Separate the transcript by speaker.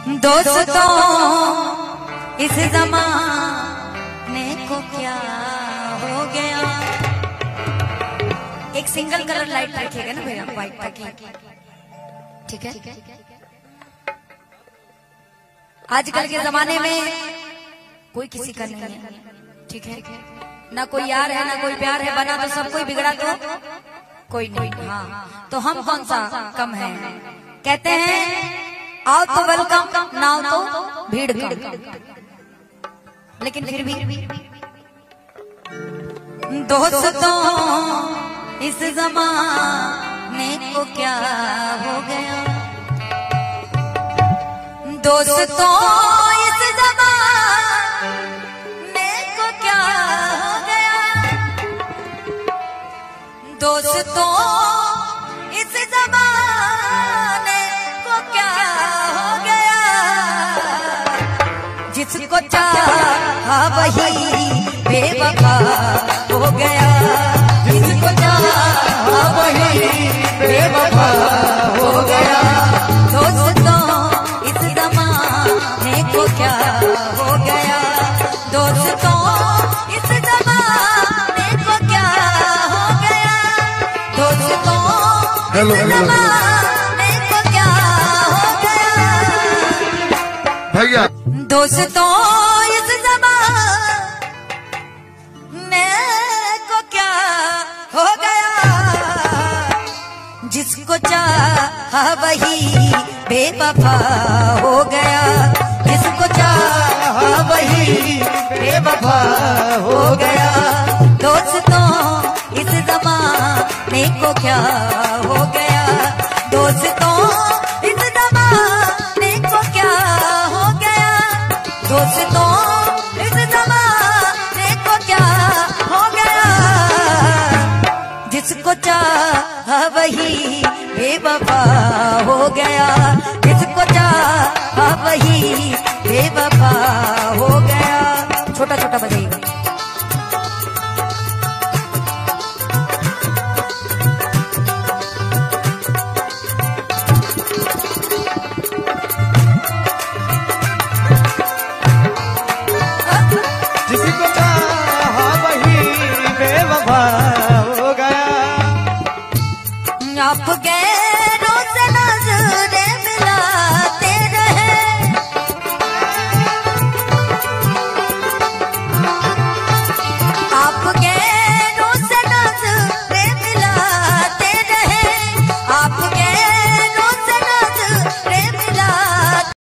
Speaker 1: दोस्तों इस ज़माने को क्या हो गया। एक सिंगल कलर लाइट रखिएगा ना भैया, व्हाइट ताकि ठीक है। आजकल के जमाने में कोई किसी का नहीं है, ठीक है ना, कोई यार है ना कोई प्यार है, बना तो सब कोई, बिगड़ा तो कोई नहीं। हाँ तो हम कौन सा कम है। कहते हैं आओ तो वेलकम, ना आओ तो भीड़ कम, लेकिन फिर भी दोस्तों इस ज़माने को क्या हो गया। दोस्तों इस ज़माने को क्या हो गया। दोस्तों इस ज़माने को क्या हो गया। जिसको चाहा वही बेवफा हो गया। जिसको चाहा वही बेवफा हो गया। दोस्तों इस ज़माने को क्या हो गया। दोस्तों इस ज़माने को क्या हो गया। दोस्तों इस ज़माने को क्या हो गया।
Speaker 2: भैया
Speaker 1: दोस्तों इस ज़माने को क्या हो गया। जिसको चाहा वही बेवफा हो गया। जिसको चाहा वही बेवफा हो गया। दोस्तों इस ज़माने को क्या हो गया। दोस्तों